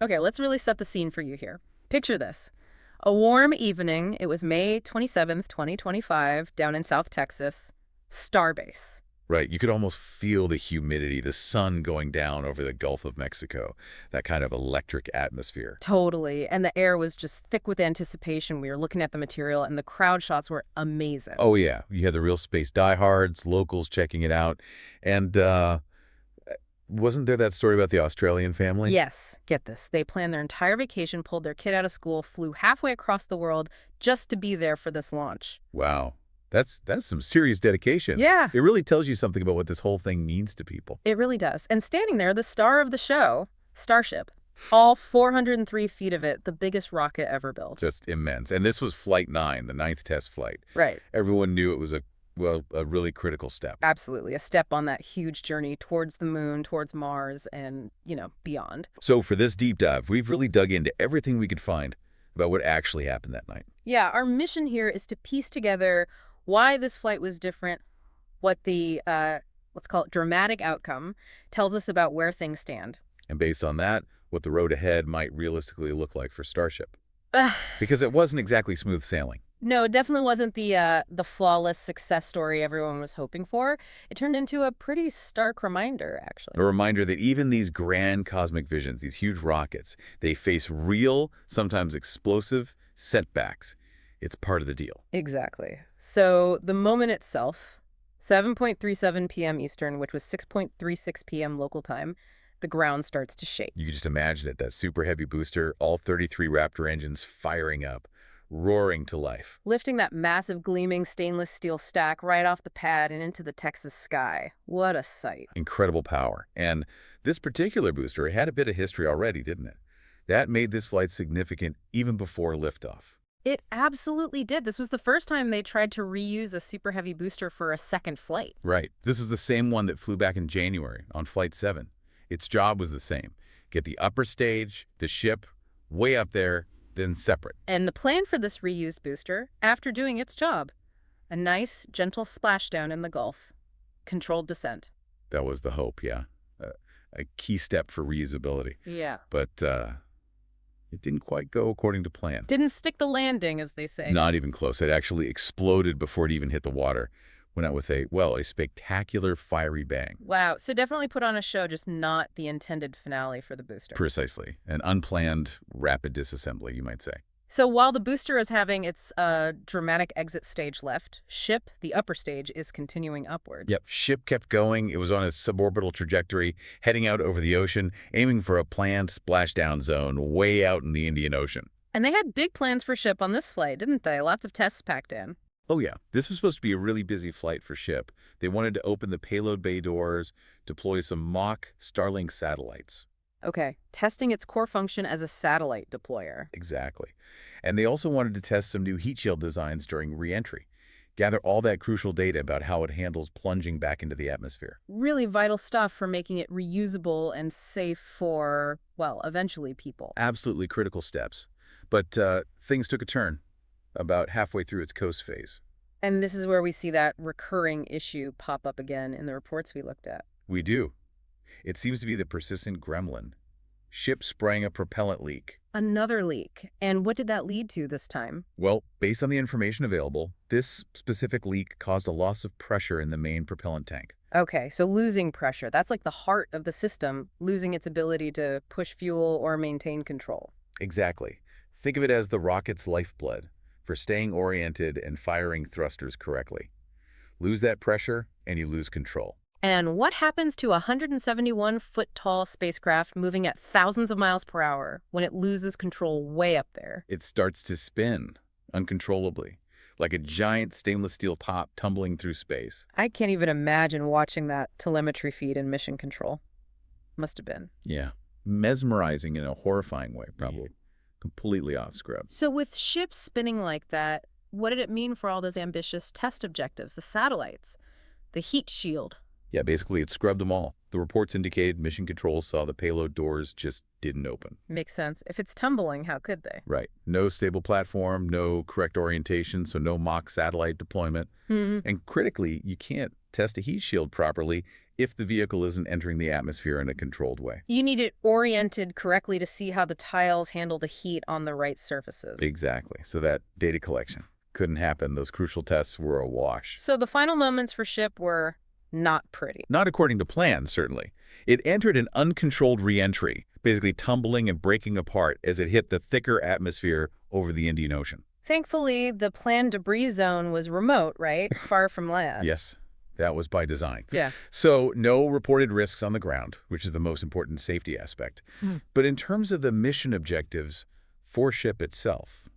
Okay, let's really set the scene for you here. Picture this. A warm evening, it was May 27th, 2025, down in South Texas. Starbase. Right, you could almost feel the humidity, the sun going down over the Gulf of Mexico, that kind of electric atmosphere. Totally. And the air was just thick with anticipation. We were looking at the material, and the crowd shots were amazing. Oh yeah, you had the real space diehards, locals checking it out, and wasn't there that story about the Australian family? Yes, get this. They planned their entire vacation, pulled their kid out of school, flew halfway across the world just to be there for this launch. Wow, that's some serious dedication. Yeah, It really tells you something about what this whole thing means to people. it really does. And standing there, the star of the show, Starship. All 403 feet of it, the biggest rocket ever built. Just immense. And this was Flight 9, the ninth test flight. Right. Everyone knew it was a really critical step. Absolutely. A step on that huge journey towards the moon, towards Mars, and, beyond. So for this deep dive, we've really dug into everything we could find about what actually happened that night. Yeah, our mission here is to piece together why this flight was different, what the, let's call it dramatic outcome, tells us about where things stand. And based on that, what the road ahead might realistically look like for Starship. Ugh. Because it wasn't exactly smooth sailing. No, it definitely wasn't the flawless success story everyone was hoping for. It turned into a pretty stark reminder, actually. A reminder that even these grand cosmic visions, these huge rockets, they face real, sometimes explosive, setbacks. It's part of the deal. Exactly. So the moment itself, 7:37 p.m. Eastern, which was 6:36 p.m. local time, the ground starts to shake. You can just imagine it, that super heavy booster, all 33 Raptor engines firing up, roaring to life. Lifting that massive gleaming stainless steel stack right off the pad and into the Texas sky. What a sight. Incredible power. And this particular booster, it had a bit of history already, didn't it? That made this flight significant even before liftoff. It absolutely did. This was the first time they tried to reuse a super heavy booster for a second flight. Right. This is the same one that flew back in January on Flight 7. Its job was the same. Get the upper stage, the ship, way up there, then separate. And the plan for this reused booster, after doing its job, a nice, gentle splashdown in the Gulf. Controlled descent. That was the hope, yeah. A key step for reusability. Yeah. But it didn't quite go according to plan. Didn't stick the landing, as they say. Not even close. It actually exploded before it even hit the water. Went out with a spectacular fiery bang. Wow. So definitely put on a show, just not the intended finale for the booster. Precisely. An unplanned, rapid disassembly, you might say. So while the booster is having its dramatic exit stage left, ship, the upper stage, is continuing upwards. Yep. Ship kept going. It was on a suborbital trajectory, heading out over the ocean, aiming for a planned splashdown zone way out in the Indian Ocean. And they had big plans for ship on this flight, didn't they? Lots of tests packed in. Oh yeah, this was supposed to be a really busy flight for Ship. They wanted to open the payload bay doors, deploy some mock Starlink satellites. Okay, testing its core function as a satellite deployer. Exactly. And they also wanted to test some new heat shield designs during re-entry. Gather all that crucial data about how it handles plunging back into the atmosphere. Really vital stuff for making it reusable and safe for, well, eventually people. Absolutely critical steps. But things took a turn about halfway through its coast phase. And this is where we see that recurring issue pop up again in the reports we looked at. We do. It seems to be the persistent gremlin. Ship spraying a propellant leak. Another leak. And what did that lead to this time? Well, based on the information available, this specific leak caused a loss of pressure in the main propellant tank. Okay, so losing pressure. That's like the heart of the system, losing its ability to push fuel or maintain control. Exactly. Think of it as the rocket's lifeblood for staying oriented and firing thrusters correctly. Lose that pressure, and you lose control. And what happens to a 171-foot-tall spacecraft moving at thousands of miles per hour when it loses control way up there? It starts to spin uncontrollably, like a giant stainless steel top tumbling through space. I can't even imagine watching that telemetry feed in mission control. Must have been. Yeah. Mesmerizing in a horrifying way, probably. Completely off script. So with ships spinning like that, what did it mean for all those ambitious test objectives, the satellites, the heat shield, Yeah, basically it scrubbed them all. The reports indicated mission control saw the payload doors just didn't open. Makes sense. If it's tumbling, how could they? Right. No stable platform, no correct orientation, so no mock satellite deployment. Hmm. And critically, you can't test a heat shield properly if the vehicle isn't entering the atmosphere in a controlled way. You need it oriented correctly to see how the tiles handle the heat on the right surfaces. Exactly. So that data collection couldn't happen. Those crucial tests were a wash. So the final moments for Ship were not pretty. Not according to plan, certainly. It entered an uncontrolled re-entry, basically tumbling and breaking apart as it hit the thicker atmosphere over the Indian Ocean. Thankfully, the planned debris zone was remote, right? Far from land. Yes, that was by design. Yeah. So no reported risks on the ground, which is the most important safety aspect. But in terms of the mission objectives for Ship itself,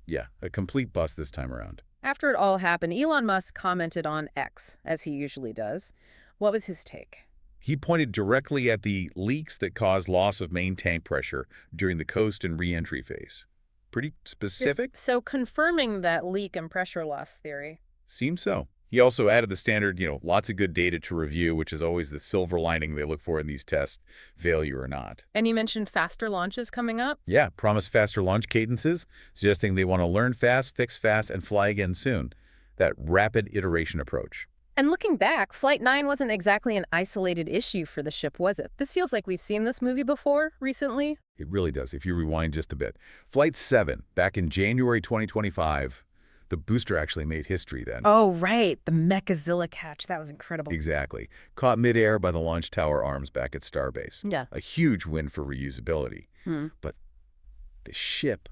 yeah, a complete bust this time around. After it all happened, Elon Musk commented on X, as he usually does. What was his take? He pointed directly at the leaks that caused loss of main tank pressure during the coast and re-entry phase. Pretty specific? So confirming that leak and pressure loss theory. Seems so. He also added the standard, lots of good data to review, which is always the silver lining they look for in these tests, failure or not. And you mentioned faster launches coming up? Yeah, promised faster launch cadences, suggesting they want to learn fast, fix fast, and fly again soon. That rapid iteration approach. And looking back, Flight 9 wasn't exactly an isolated issue for the ship, was it? This feels like we've seen this movie before, recently. It really does, if you rewind just a bit. Flight 7, back in January 2025, the booster actually made history then. Oh, right. The Mechazilla catch. That was incredible. Exactly. Caught midair by the launch tower arms back at Starbase. Yeah. A huge win for reusability. But the ship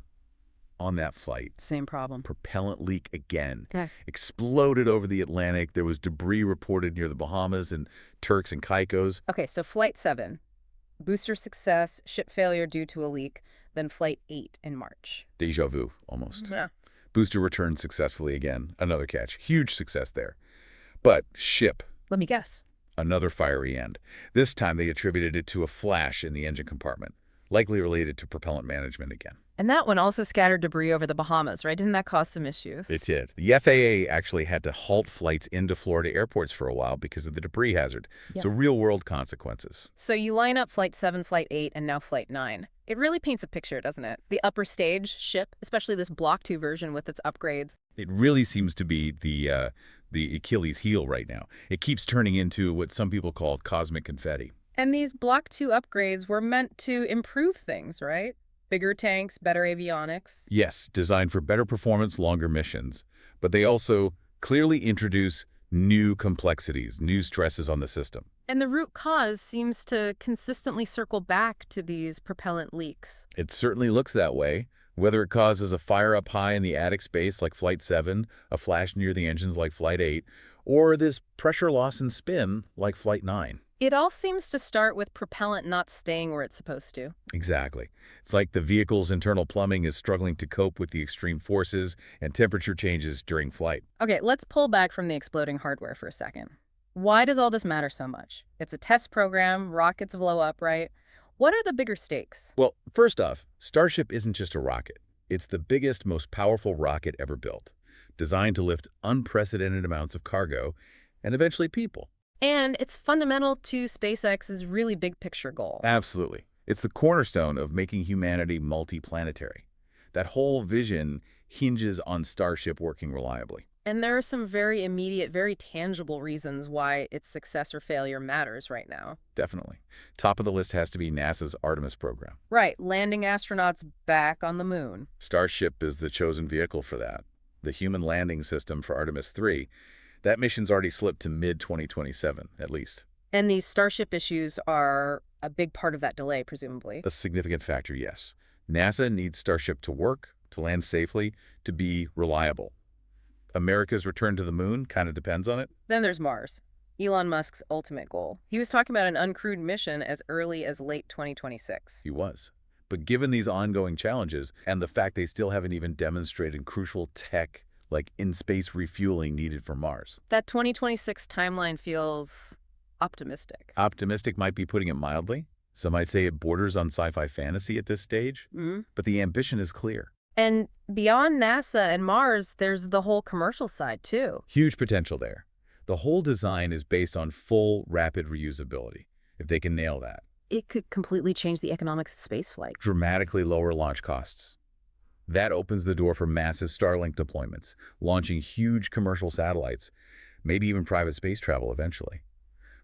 on that flight, Same problem. propellant leak again, Yeah. exploded over the Atlantic. There was debris reported near the Bahamas and Turks and Caicos. Okay, so Flight 7, booster success, ship failure due to a leak, then Flight 8 in March. Deja vu, almost. Yeah. Booster returned successfully again. Another catch. Huge success there. But ship, Let me guess. another fiery end. This time they attributed it to a flash in the engine compartment, likely related to propellant management again. And that one also scattered debris over the Bahamas, right? Didn't that cause some issues? It did. The FAA actually had to halt flights into Florida airports for a while because of the debris hazard. Yeah. So real-world consequences. So you line up Flight 7, Flight 8, and now Flight 9. It really paints a picture, doesn't it? The upper stage ship, especially this Block 2 version with its upgrades. It really seems to be the Achilles heel right now. It keeps turning into what some people call cosmic confetti. And these Block 2 upgrades were meant to improve things, right? Bigger tanks, better avionics. Yes, designed for better performance, longer missions. But they also clearly introduce new complexities, new stresses on the system. And the root cause seems to consistently circle back to these propellant leaks. It certainly looks that way. Whether it causes a fire up high in the attic space like Flight 7, a flash near the engines like Flight 8, or this pressure loss and spin like Flight 9. It all seems to start with propellant not staying where it's supposed to. Exactly. It's like the vehicle's internal plumbing is struggling to cope with the extreme forces and temperature changes during flight. Okay, let's pull back from the exploding hardware for a second. Why does all this matter so much? It's a test program, rockets blow up, right? What are the bigger stakes? Well, first off, Starship isn't just a rocket. It's the biggest, most powerful rocket ever built, designed to lift unprecedented amounts of cargo and eventually people. And it's fundamental to SpaceX's really big picture goal. Absolutely. It's the cornerstone of making humanity multiplanetary. That whole vision hinges on Starship working reliably. And there are some very immediate, very tangible reasons why its success or failure matters right now. Definitely. Top of the list has to be NASA's Artemis program. Right, landing astronauts back on the moon. Starship is the chosen vehicle for that. The human landing system for Artemis 3, that mission's already slipped to mid-2027, at least. And these Starship issues are a big part of that delay, presumably. A significant factor, yes. NASA needs Starship to work, to land safely, to be reliable. America's return to the moon kind of depends on it. Then there's Mars, Elon Musk's ultimate goal. He was talking about an uncrewed mission as early as late 2026. He was. But given these ongoing challenges and the fact they still haven't even demonstrated crucial tech like in-space refueling needed for Mars. That 2026 timeline feels optimistic. Optimistic might be putting it mildly. Some might say it borders on sci-fi fantasy at this stage. But the ambition is clear. And beyond NASA and Mars, there's the whole commercial side, too. Huge potential there. The whole design is based on full, rapid reusability. If they can nail that, It could completely change the economics of spaceflight. dramatically lower launch costs. That opens the door for massive Starlink deployments, launching huge commercial satellites, maybe even private space travel eventually.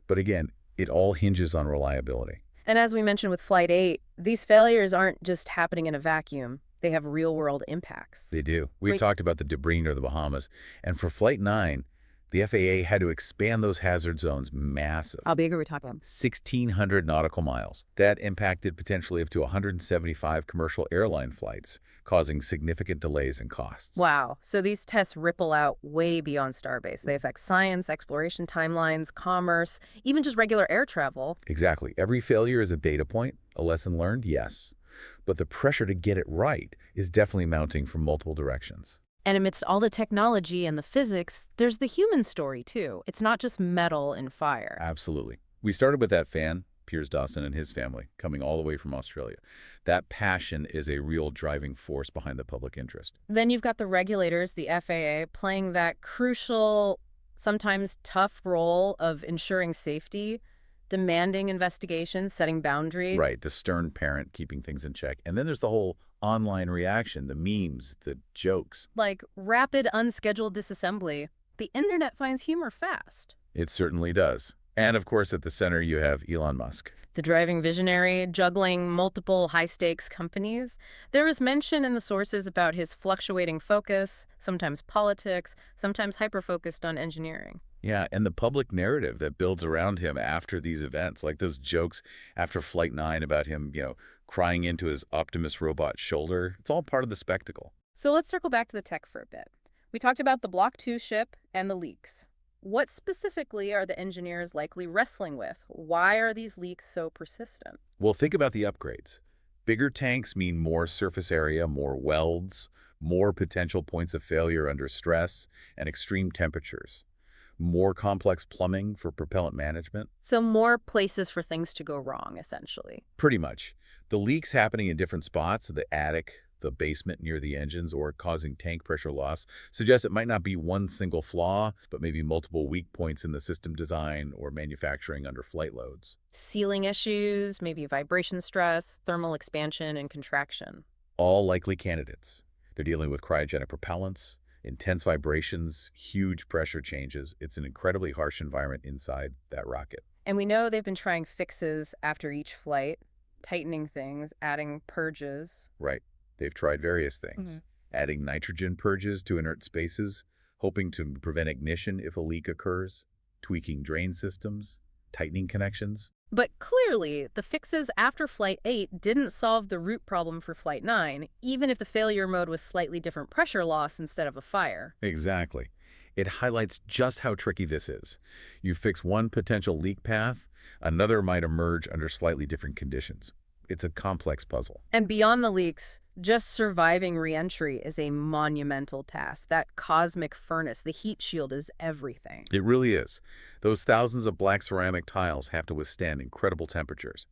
But again, it all hinges on reliability. And as we mentioned with Flight 8, these failures aren't just happening in a vacuum. They have real-world impacts. They do. We Wait. talked about the debris near the Bahamas, and for Flight 9, the FAA had to expand those hazard zones massive. How big are we talking? 1,600 nautical miles. That impacted potentially up to 175 commercial airline flights, causing significant delays and costs. Wow. So these tests ripple out way beyond Starbase. They affect science, exploration timelines, commerce, even just regular air travel. Exactly. Every failure is a data point, a lesson learned, yes. But the pressure to get it right is definitely mounting from multiple directions. And amidst all the technology and the physics, there's the human story, too. It's not just metal and fire. Absolutely. We started with that fan, Piers Dawson and his family, coming all the way from Australia. That passion is a real driving force behind the public interest. Then you've got the regulators, the FAA, playing that crucial, sometimes tough role of ensuring safety, demanding investigations, setting boundaries. Right, the stern parent keeping things in check. And then there's the whole online reaction, the memes, the jokes. Like rapid, unscheduled disassembly. The internet finds humor fast. It certainly does. And of course, at the center, you have Elon Musk. The driving visionary, juggling multiple high-stakes companies. There is mention in the sources about his fluctuating focus, sometimes politics, sometimes hyper-focused on engineering. Yeah, and the public narrative that builds around him after these events, like those jokes after Flight 9 about him, crying into his Optimus robot shoulder. It's all part of the spectacle. So let's circle back to the tech for a bit. We talked about the Block 2 ship and the leaks. What specifically are the engineers likely wrestling with? Why are these leaks so persistent? Well, think about the upgrades. Bigger tanks mean more surface area, more welds, more potential points of failure under stress and extreme temperatures. More complex plumbing for propellant management. So more places for things to go wrong, essentially. Pretty much. The leaks happening in different spots, the attic, the basement near the engines, or causing tank pressure loss, suggests it might not be one single flaw, but maybe multiple weak points in the system design or manufacturing under flight loads. Sealing issues, maybe vibration stress, thermal expansion and contraction. All likely candidates. They're dealing with cryogenic propellants, intense vibrations, huge pressure changes. It's an incredibly harsh environment inside that rocket. And we know they've been trying fixes after each flight, tightening things, adding purges. Right. They've tried various things, adding nitrogen purges to inert spaces, hoping to prevent ignition if a leak occurs, tweaking drain systems, tightening connections. But clearly, the fixes after Flight 8 didn't solve the root problem for Flight 9, even if the failure mode was slightly different pressure loss instead of a fire. Exactly. It highlights just how tricky this is. You fix one potential leak path, another might emerge under slightly different conditions. It's a complex puzzle. And beyond the leaks, just surviving re-entry is a monumental task. That cosmic furnace, the heat shield, is everything. It really is. Those thousands of black ceramic tiles have to withstand incredible temperatures.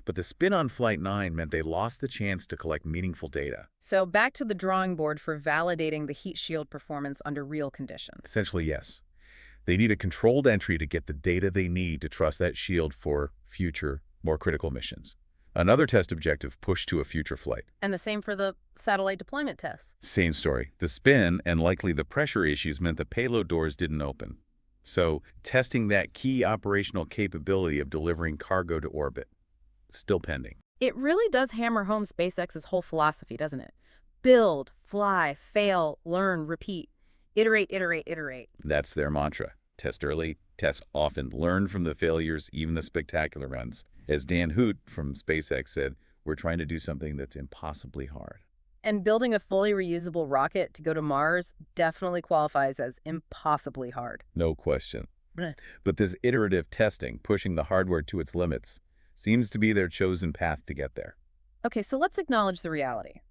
But the spin on Flight 9 meant they lost the chance to collect meaningful data. So back to the drawing board for validating the heat shield performance under real conditions. Essentially, yes. They need a controlled entry to get the data they need to trust that shield for future, more critical missions. Another test objective pushed to a future flight. And the same for the satellite deployment tests. Same story. The spin and likely the pressure issues meant the payload doors didn't open. So, testing that key operational capability of delivering cargo to orbit. Still pending. It really does hammer home SpaceX's whole philosophy, doesn't it? Build, fly, fail, learn, repeat. Iterate, iterate, iterate. That's their mantra. Test early, test often, learn from the failures, even the spectacular ones. As Dan Hoot from SpaceX said, we're trying to do something that's impossibly hard. And building a fully reusable rocket to go to Mars definitely qualifies as impossibly hard. No question. Bleh. But this iterative testing, pushing the hardware to its limits, seems to be their chosen path to get there. Okay, so let's acknowledge the reality.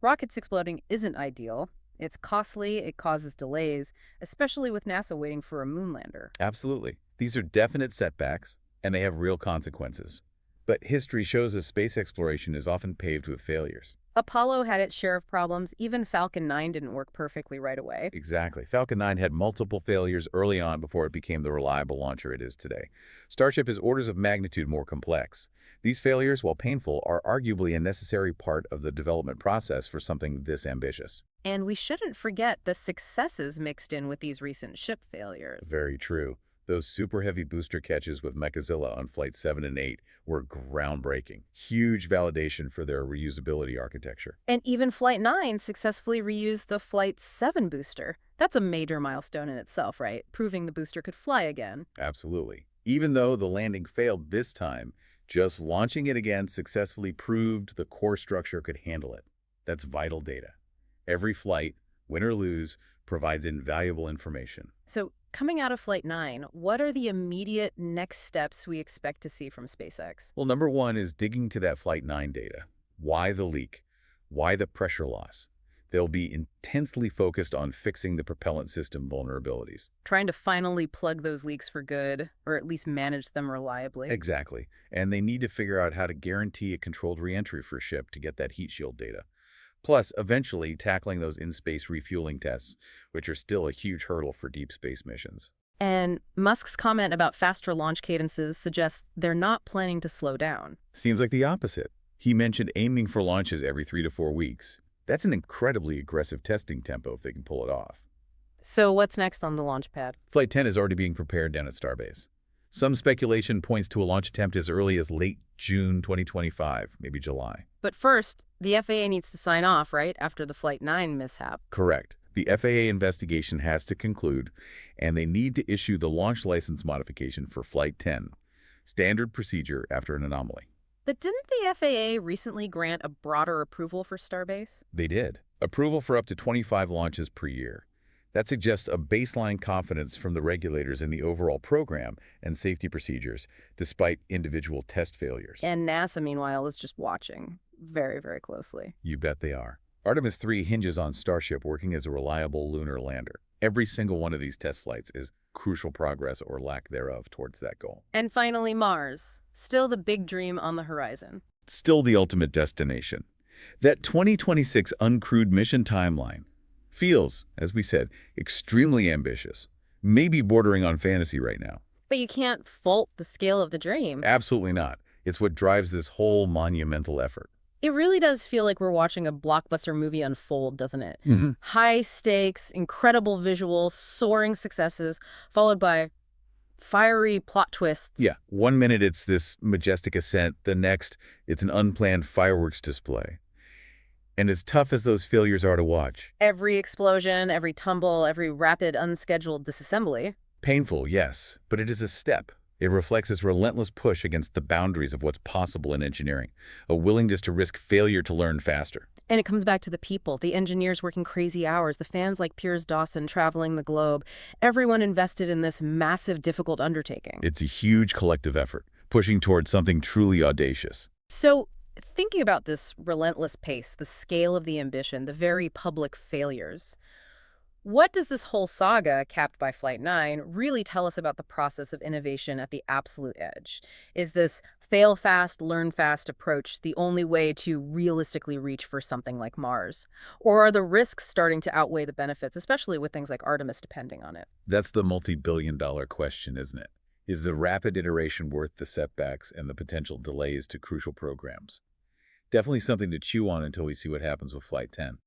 Rockets exploding isn't ideal. It's costly, it causes delays, especially with NASA waiting for a moon lander. Absolutely. These are definite setbacks, and they have real consequences. But history shows us space exploration is often paved with failures. Apollo had its share of problems. Even Falcon 9 didn't work perfectly right away. Exactly. Falcon 9 had multiple failures early on before it became the reliable launcher it is today. Starship is orders of magnitude more complex. These failures, while painful, are arguably a necessary part of the development process for something this ambitious. And we shouldn't forget the successes mixed in with these recent ship failures. Very true. Those super heavy booster catches with Mechazilla on Flight 7 and 8 were groundbreaking. Huge validation for their reusability architecture. And even Flight 9 successfully reused the Flight 7 booster. That's a major milestone in itself, right? Proving the booster could fly again. Absolutely. Even though the landing failed this time, just launching it again successfully proved the core structure could handle it. That's vital data. Every flight, win or lose, provides invaluable information. So, coming out of Flight 9, what are the immediate next steps we expect to see from SpaceX? Well, number one is digging to that Flight 9 data. Why the leak? Why the pressure loss? They'll be intensely focused on fixing the propellant system vulnerabilities. Trying to finally plug those leaks for good, or at least manage them reliably. Exactly. And they need to figure out how to guarantee a controlled reentry for a ship to get that heat shield data. Plus, eventually tackling those in-space refueling tests, which are still a huge hurdle for deep space missions. And Musk's comment about faster launch cadences suggests they're not planning to slow down. Seems like the opposite. He mentioned aiming for launches every 3 to 4 weeks. That's an incredibly aggressive testing tempo if they can pull it off. So what's next on the launch pad? Flight 10 is already being prepared down at Starbase. Some speculation points to a launch attempt as early as late June 2025, maybe July. But first, the FAA needs to sign off, right, after the Flight 9 mishap. Correct. The FAA investigation has to conclude, and they need to issue the launch license modification for Flight 10, standard procedure after an anomaly. But didn't the FAA recently grant a broader approval for Starbase? They did. Approval for up to 25 launches per year. That suggests a baseline confidence from the regulators in the overall program and safety procedures, despite individual test failures. And NASA, meanwhile, is just watching very, very closely. You bet they are. Artemis 3 hinges on Starship working as a reliable lunar lander. Every single one of these test flights is crucial progress or lack thereof towards that goal. And finally, Mars. Still the big dream on the horizon. Still the ultimate destination. That 2026 uncrewed mission timeline feels, as we said, extremely ambitious, maybe bordering on fantasy right now. But you can't fault the scale of the dream. Absolutely not. It's what drives this whole monumental effort. It really does feel like we're watching a blockbuster movie unfold, doesn't it? Mm-hmm. High stakes, incredible visuals, soaring successes, followed by fiery plot twists. Yeah, 1 minute it's this majestic ascent, the next it's an unplanned fireworks display. And as tough as those failures are to watch. Every explosion, every tumble, every rapid, unscheduled disassembly. Painful, yes, but it is a step. It reflects his relentless push against the boundaries of what's possible in engineering, a willingness to risk failure to learn faster. And it comes back to the people, the engineers working crazy hours, the fans like Piers Dawson traveling the globe, everyone invested in this massive, difficult undertaking. It's a huge collective effort, pushing towards something truly audacious. So, thinking about this relentless pace, the scale of the ambition, the very public failures, what does this whole saga, capped by Flight 9, really tell us about the process of innovation at the absolute edge? Is this fail fast, learn fast approach the only way to realistically reach for something like Mars? Or are the risks starting to outweigh the benefits, especially with things like Artemis depending on it? That's the multi-billion-dollar question, isn't it? Is the rapid iteration worth the setbacks and the potential delays to crucial programs? Definitely something to chew on until we see what happens with Flight 10.